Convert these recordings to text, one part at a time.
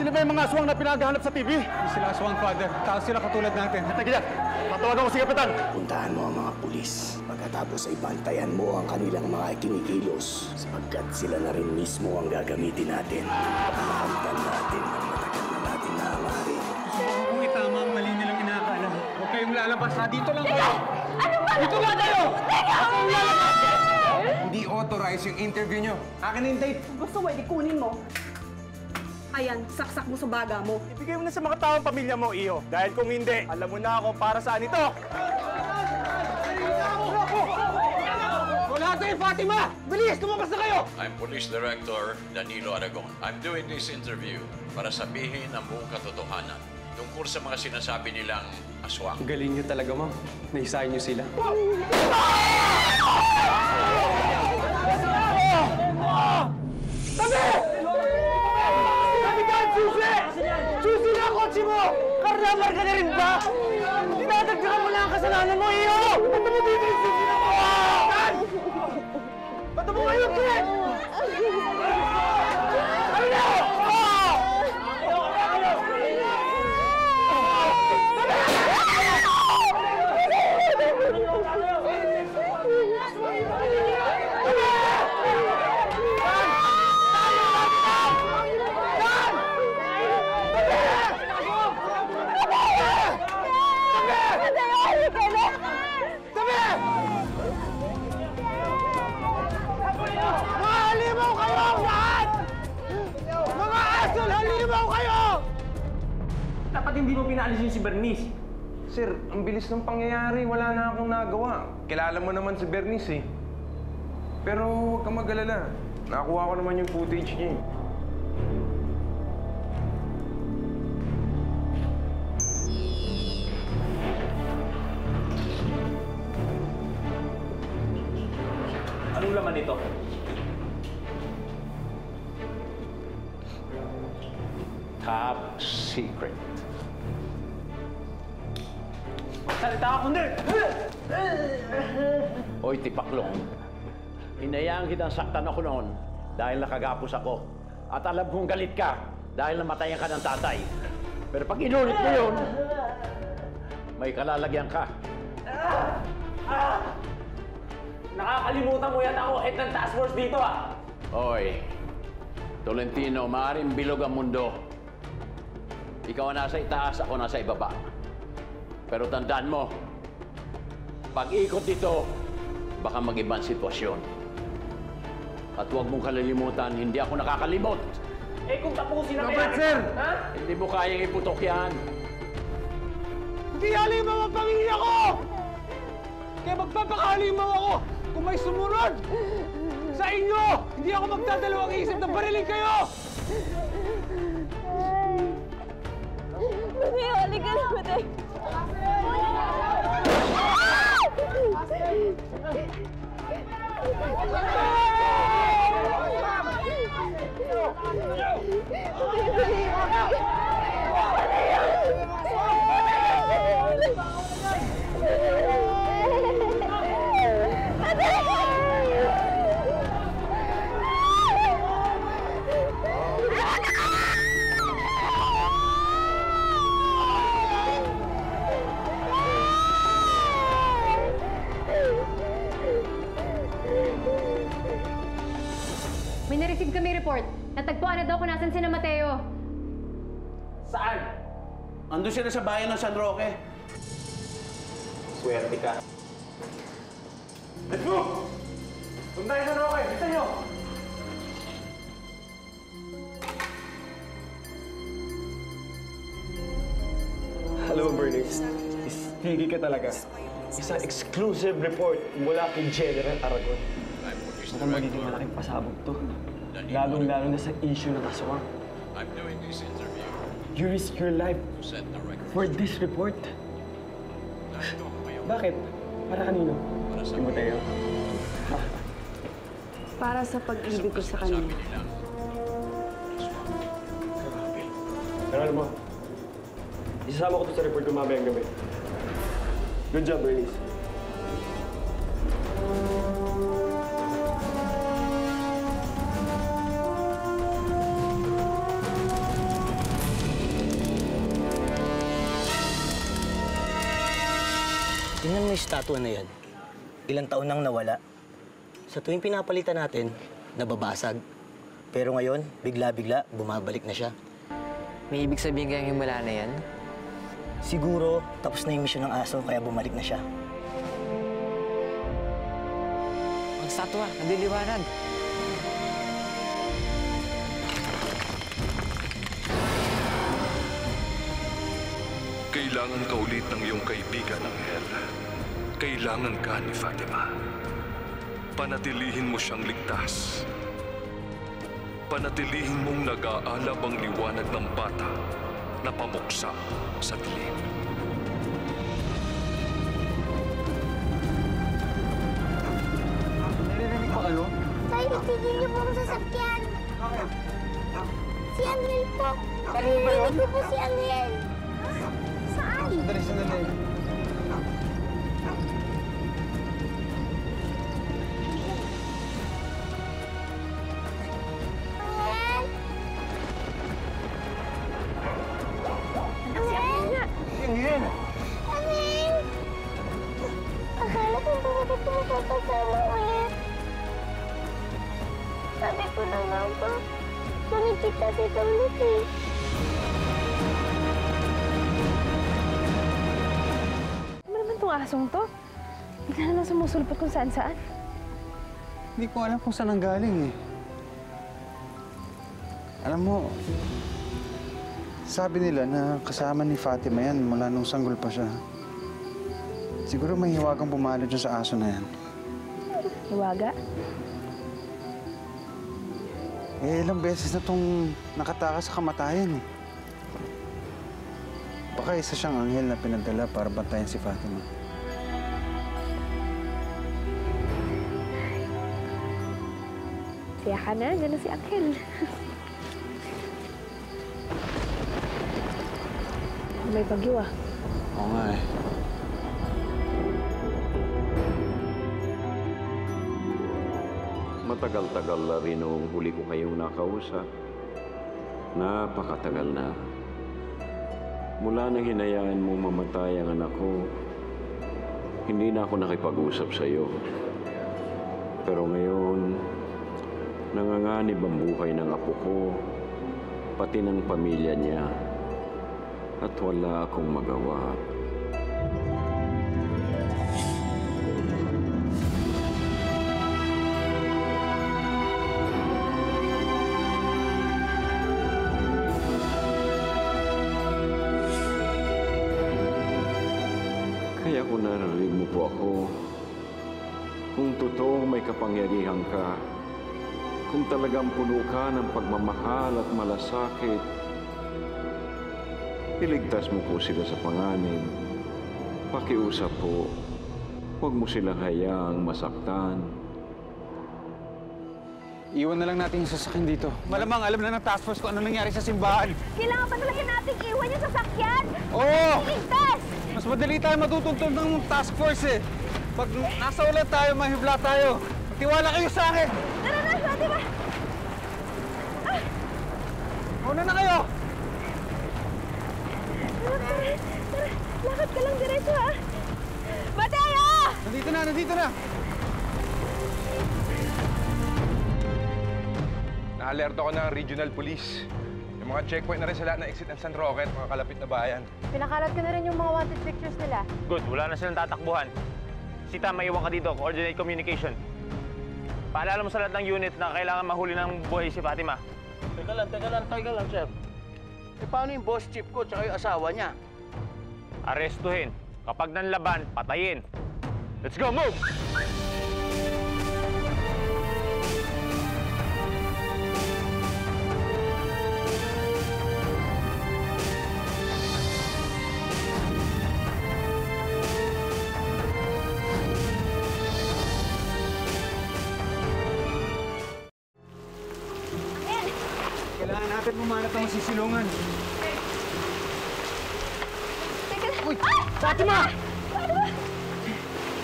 Sila ba yung mga aswang na pinaghahanap sa TV? Hindi sila aswang, Father. Tao sila katulad natin. Teka dyan. Tatawagan ko si Kapitan. Puntahan mo ang mga pulis. Pagkatapos ay bantayan mo ang kanilang mga kinikilos. Sapagkat sila na rin mismo ang gagamitin natin. Pagkakalitan natin ang matagal na natin nahangarin. Kung itama ang mali nilang inaakala, huwag kayong lalabas ha. Dito lang kayo. Ano ba? Dito lang kayo! Hindi authorize yung interview nyo. Akin na yung date. Gusto mo, edi kunin mo. Ayan, saksak mo sa baga mo. Ibigay mo na sa mga taong pamilya mo, Iyo. Dahil kung hindi, alam mo na ako para saan ito. Wala tayo, Fatima! Bilis! Lumabas na kayo! I'm Police Director Danilo Aragon. I'm doing this interview para sabihin ang buong katotohanan tungkol sa mga sinasabi nilang aswang. Galing nyo talaga, ma'am. Naisahin nyo sila. Tabi! Kapitan, susi! Susi na ang kotse mo! Karnamar ka na rin ba? Dinadagdagan mo na ang kasalanan mo, Iyo! Ba't mo dito yung susi na mo? Ba't mo ngayon, Ken? Ano na? Halimaw kayo ang lahat! Mga asol, halimaw kayo! Dapat hindi mo pinaalisin si Bernice. Sir, ang bilis ng pangyayari. Wala na akong nagawa. Kilala mo naman si Bernice eh. Pero huwag kang mag-alala. Nakakuha ko naman yung footage niya eh. Anong laman nito? Top secret. Salita ka, kundi! Hoy, Tipaklong. Hinayaan kitang saktan ako noon dahil nakagapos ako. At alam kong galit ka dahil namatayan ka ng tatay. Pero pag inulit mo yun, may kalalagyan ka. Nakakalimutan mo yan ako, head ng task force dito ah! Hoy, Tolentino, maaaring bilog ang mundo. Ikaw ang nasa itaas, ako nasa ibaba. Pero tandaan mo, pag-ikot dito, baka mag-ibang sitwasyon. At huwag mong kalilimutan, hindi ako nakakalimot. Eh kung tapusin na Dapat, sir! Ha? Hindi mo kayang iputok yan. Hindi halimaw ang pamilya ko! Kaya magpapakahalimaw ako kung may sumunod sa inyo! Hindi ako magdadalawang isip na barilin kayo! Mateo, halika na, Mateo. May na-receive kami report. Natagpuan na daw kung nasan si na Mateo. Saan? Andun sila sa bayan ng San Roque. Swerte ka. Let's go! Doon tayo sa Roque! Bisa nyo! Alam mo, Bernice, higi ka talaga. Isang exclusive report mula kay General Aragon. I'm Police Mukhang magiging Director malaking pasabog to. Danilo Lalong-lalo na sa issue ng aswang. I'm doing this interview You risk your life to set the record. for this report. Narito ako ngayon Bakit? Para kanino? para sa Kay Mateo? Para sa pag-ibig ko sa kanya. sabi nilang Pero alam mo, isasama ko to sa report ko mamayang gabi. Good job, Bernice. Tingnan mo yung statue na yan. Ilang taon nang nawala. Sa tuwing pinapalitan natin, nababasag. Pero ngayon, bigla-bigla, bumabalik na siya. May ibig sabihin kayang himala na yan? Siguro, tapos na yung misyon ng aso, kaya bumalik na siya. Ang statwa, nadiliwanag. Kailangan ka ulit ng iyong kaibigan, Angel. Kailangan ka ni Fatima. Panatilihin mo siyang ligtas. Panatilihin mong nag-aalab ang liwanag ng bata na pamuksa sa dilim. Narinig pa kayo? Tay, itigil niyo po ang sasakyan. Si Angel po. Narinig ko po si Angel. Saan? Sandali. Angel! Angel! Akala ko bakit tumapapasama ulit. Sabi ko na nga ba, makikita kita ulit eh. Ano naman itong asong to? Bigla na lang sumusulpot kung saan-saan. Hindi ko alam kung saan ang galing eh. Alam mo, sabi nila na kasama ni Fatima yan mula nung sanggol pa siya. Siguro may hiwagang pumalo dyan sa aso na yan. Hiwaga? Eh, ilang beses na itong nakatakas sa kamatayan eh. Baka isa siyang anghel na pinadala para bantayan si Fatima. Siya ka na, dyan na si Angel. May bagyo ah. Oo nga eh. Matagal-tagal na rin nung huli ko kayong nakausap. Napakatagal na. Mula nang hinayaan mo mamatay ang anak ko, hindi na ako nakipag-usap sa iyo. Pero ngayon, nanganganib ang buhay ng apo ko, pati ng pamilya niya. At wala akong magawa. Kaya kung narinig mo po ako, kung totoo may kapangyarihan ka, kung talagang puno ka ng pagmamahal at malasakit, iligtas mo po sila sa panganib. Pakiusap po, huwag mo silang hayaang masaktan. Iwan na lang natin yung sasakyan dito. Malamang alam na ng task force kung ano nangyari sa simbahan. Kailangan pa talaga natin iwan yung sasakyan! Oo! Iligtas! Mas madali tayo matutuntun ng task force eh. Pag nasa ulat tayo, mahibla tayo. Magtiwala kayo sa akin! Tara na, Fatima! Mauna na kayo! Tara, lakad ka lang diretso ha! Mateo! Nandito na! Na-alerto ko ng regional police. Yung mga checkpoint na rin sa lahat ng exit ng San Roque at mga kalapit na bayan. Pinakalat ko na rin yung mga wanted pictures nila. Good, wala na silang tatakbuhan. Sita, maiwan ka dito. Coordinate communication. Paalala mo sa lahat ng unit na kailangan mahuli ng buhay si Fatima. Teka lang, sir. Eh, paano yung boss chief ko tsaka yung asawa niya? Arestuhin. Kapag nanlaban, patayin. Let's go, move! Kailangan natin pumanap ng masisilungan. Uy! Fatima!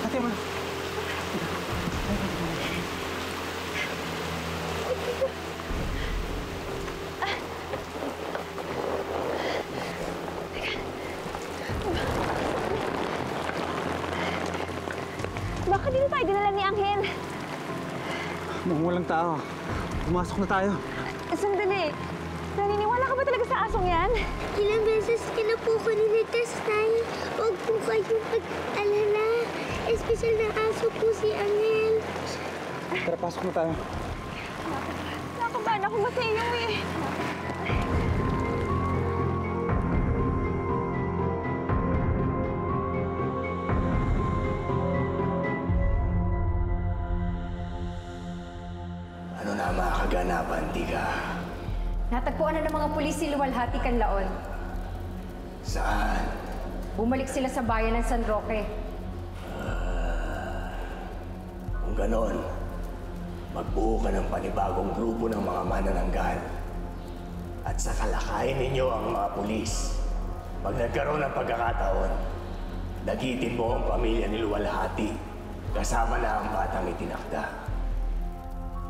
Fatima! Bakit dito tayo dinala ni Angel? Mukhang walang tao. Pumasok na tayo. Sandali. Naniniwala ka ba talaga sa asong yan? Ilang beses ka na po ko niligtas, Nay. Huwag po kayong pag-alala. Espesyal na aso po si Angel. Tara, pasok na tayo. Nakabahan ako Mateo eh. Ano na mga kaganapan, Tika? Natagpuan na ng mga pulis si Luwalhati Canlaon. Saan? Bumalik sila sa bayan ng San Roque. Kung ganon, magbuo ka ng panibagong grupo ng mga manananggal. At sakalakayin ninyo ang mga pulis. Pag nagkaroon ng pagkakataon, dagitin mo ang pamilya ni Luwalhati. Kasama na ang batang itinakda.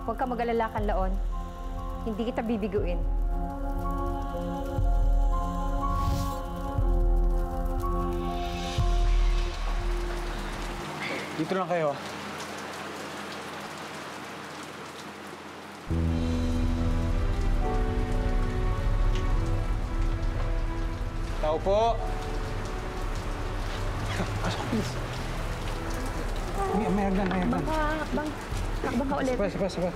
Huwag ka mag-alala, Canlaon. Hindi kita bibiguin. Dito lang kayo. Tao po! Pasok, please. May hagdan. Hakbang ka ulit. Sabay.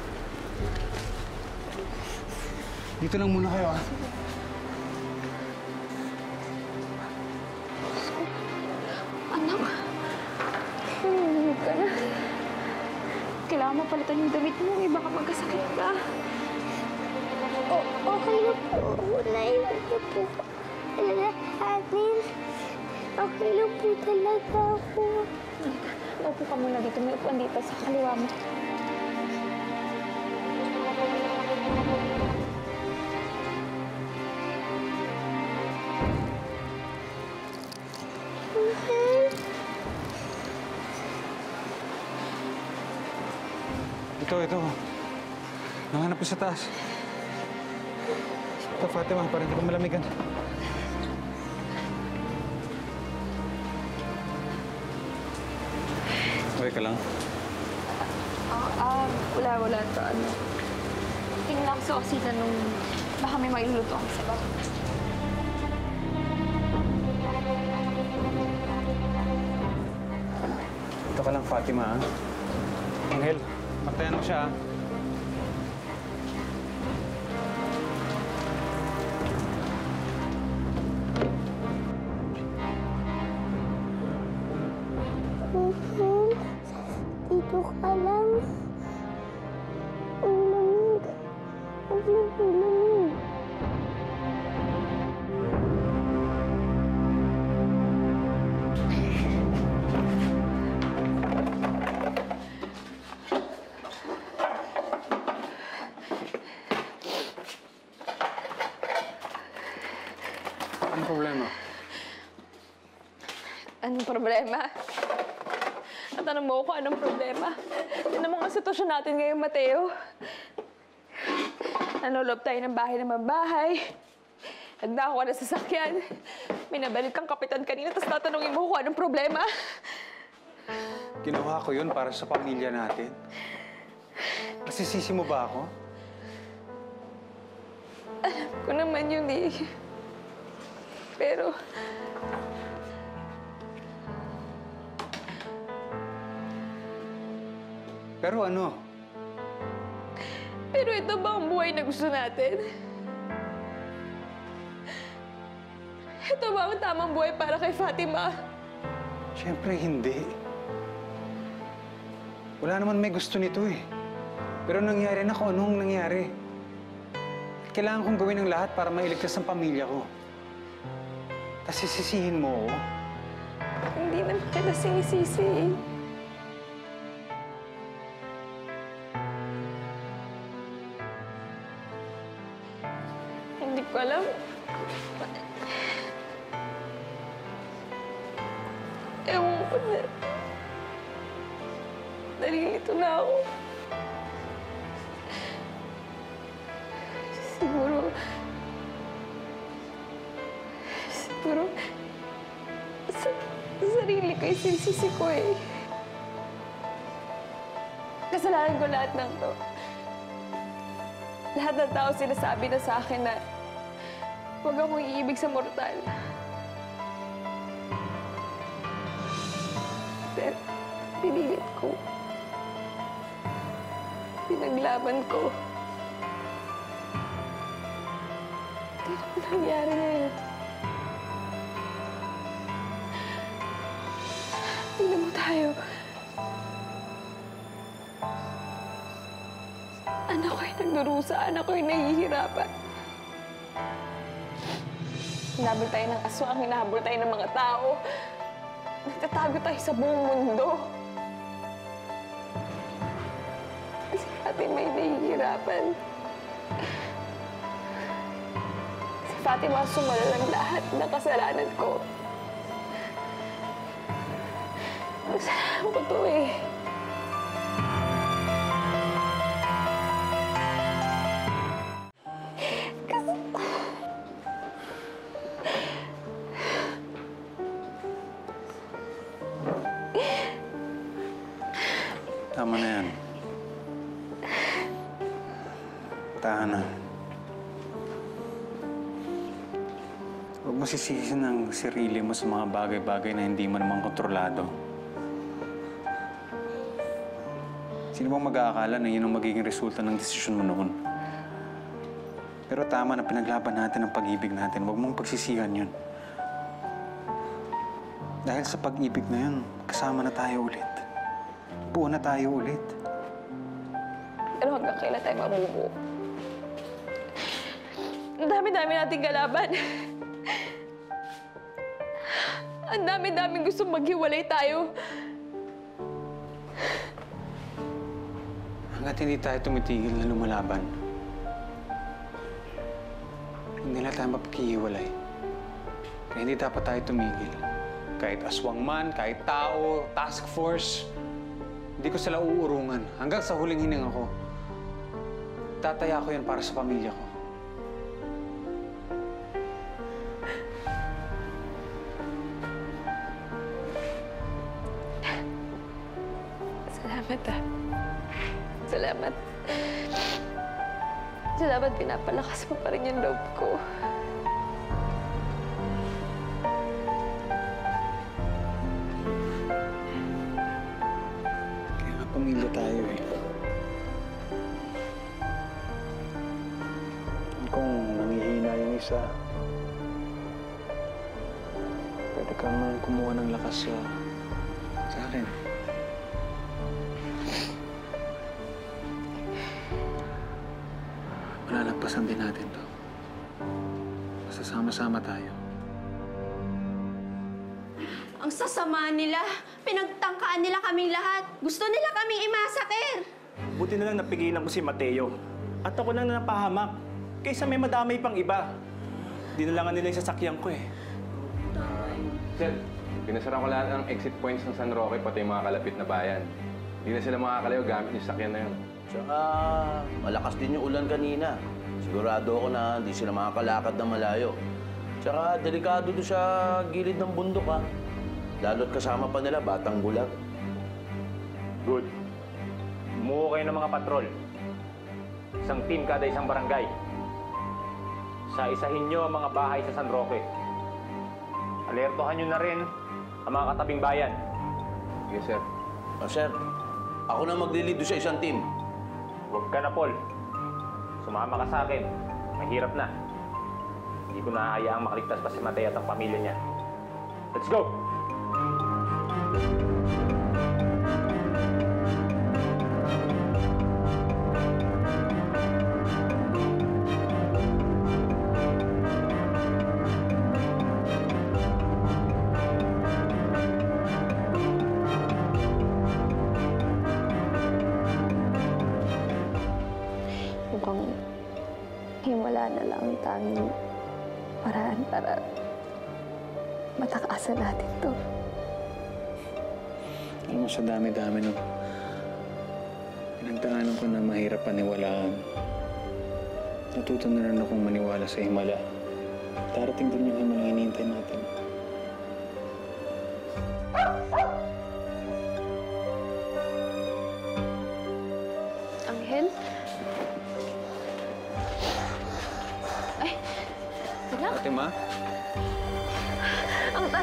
Dito lang muna kayo, ah. Anak, naninig ka na. Kailangan mo palitan yung damit mo. Baka magkasakit ka. Okay na po, Nay. Huwag na po alalahanin. Okay lang po talaga ako. Upo ka muna dito. May upuan dito sa kaliwa mo. Ito. Nanganap ko sa taas. Ito, Fatima, parang hindi ko malamigan. Okay ka lang? Wala to. Tingin lang sa oksidan nung baka may mailuluto ako sa baba. Ito ka lang, Fatima, ha? Angel, pagtayan mo siya, ha? Dito ka lang. Ang lamig. Ang lamig. Anong problema? Anong problema? Natanong mo ko anong problema? Yan ang mga sitwasyon natin ngayon, Mateo. Nanolob tayo ng bahay bahay. Nagdako ka na sa sasakyan. May nabalit kang kapitan kanina, tapos tatanungin mo kung anong problema. Ginawa ko yun para sa pamilya natin. Masisisi mo ba ako? Alam ko naman yun eh. Pero... Pero ano? Pero ito ba ang buhay na gusto natin? Ito ba ang tamang buhay para kay Fatima? Siyempre hindi. Wala naman may gusto nito eh. Pero nangyari na kung anong nangyari. At kailangan kong gawin ang lahat para mailigtas ang pamilya ko. Tapos sisisihin mo ako? Hindi naman kita sinisisi. Hindi ko alam. Ewan ko na. Nalilito na ako. Siguro, sa sarili ko, isinisisi ko eh. Kasalanan ko lahat ng to. Lahat ng tao sinasabi na sa akin na huwag akong iibig sa mortal. Pero pinilit ko. Pinaglaban ko. Pero ano nangyari ngayon? Tingnan mo tayo. Anak ko yung nagdurusa. Anak ko yung nahihirapan. Hinabol tayo ng aswang. Hinabol tayo ng mga tao. Nagtatago tayo sa buong mundo. Si Fatima yung nahihirapan. Si Fatima sumala ng lahat ng kasalanan ko. Kasalanan ko to eh. Tama na yan. Tahanan. Huwag mo sisihin ang sarili mo sa mga bagay-bagay na hindi mo naman kontrolado. Sino bang mag-aakala na yun ang magiging resulta ng desisyon mo noon? Pero tama na pinaglaban natin ang pag-ibig natin. Huwag mong pagsisihan yun. Dahil sa pag-ibig na yun, kasama na tayo ulit. Buo na tayo ulit. Pero hanggang kailan tayo mabubuo? Ang dami-dami nating kalaban. Ang dami-daming gustong maghiwalay tayo. Hanggat hindi tayo tumitigil na lumalaban, hindi na tayo mapaghihiwalay. Kaya hindi dapat tayo tumigil. Kahit aswang man, kahit tao, task force, hindi ko sila uurungan. Hanggang sa huling hininga ko, tataya ko yan para sa pamilya ko. Salamat ah. Salamat. Salamat, pinapalakas mo pa rin yung loob ko. Pamilya tayo eh. Kung nangihina yung isa, pwede kang kumuha ng lakas sa akin. Malalagpasan din natin to. Masasama-sama tayo. Ang sasama nila. Pinagtangkaan nila kaming lahat. Gusto nila kaming imasakir. Buti na lang napigilan ko si Mateo. At ako lang na napahamak. Kaysa may madamay pang iba. Dinalangan nila yung sasakyan ko eh. Sir, pinasara ko lahat ng exit points ng San Roque pati yung mga kalapit na bayan. Hindi na sila makakalayo gamit yung sasakyan na yun. Tsaka malakas din yung ulan kanina. Sigurado ako na hindi sila makakalakad na malayo. Tsaka delikado doon sa gilid ng bundok ha. Lalo't kasama pa nila batang bulag. Good. Bumuo kayo ng mga patrol. Isang team kada isang barangay. Isa-isahin nyo ang mga bahay sa San Roque. Alertohan nyo na rin ang mga katabing bayan. Yes, sir. Sir, ako na maglilid doon sa isang team. Huwag ka na, Paul. Sumama ka sa akin. Mahirap na. Hindi ko nahahayaang makaligtas pa si Mateo at ang pamilya niya. Let's go! Mukhang himala na lang ang tanging paraan para matakasan natin to. Alam mo, sa dami-dami nung pinagdaanan ko na mahirap paniwalaan. Natuto na rin akong maniwala sa himala. Darating din yung himala hinihintay natin.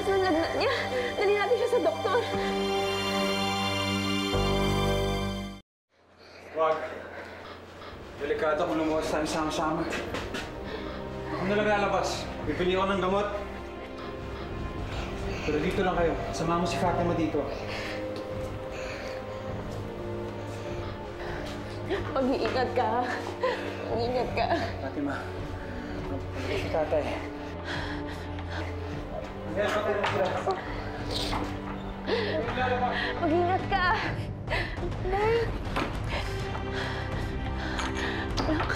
Lakas ng lagnat niya. Dali natin siya sa doktor. Wag. Delikado kung lumuwas tayo sama-sama. Ako na lang lalabas. Bibili ako ng gamot. Pero dito lang kayo. Sama mo si Fatima dito. Mag-iingat ka. Mag-iingat ka. Fatima. Si tatay. Ayan, patay na sila. Mag-iingat ka. Nay. Anak.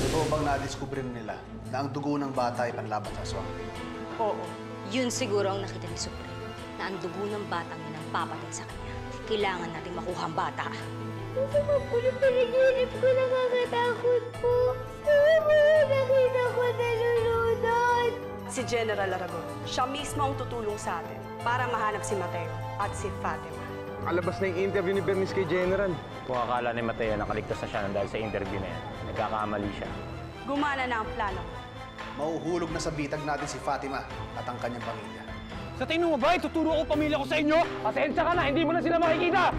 Ano bang nadiskubre nila na ang dugo ng bata ay panlaban sa aswang? Oo. Yun siguro ang nakita ni Supreme, na ang dugo ng batang yun ang papatay sa kanya. Kailangan natin makuha ang bata. Masama po na panaginip ko, nakakatakot po. Nakita ko nalulunod. Si General Aragon, siya mismo ang tutulong sa atin para mahanap si Mateo at si Fatima. Alabas na yung interview ni Bernice kay General. Kung akala ni Mateo nakaligtas na siya dahil sa interview na yan, nagkakamali siya. Gumana na ang plano. Mauhulog na sa bitag natin si Fatima at ang kanyang pamilya. Sa tingin mo ba, ituturo ko pamilya ko sa inyo? Pasensya ka na, hindi mo na sila makikita!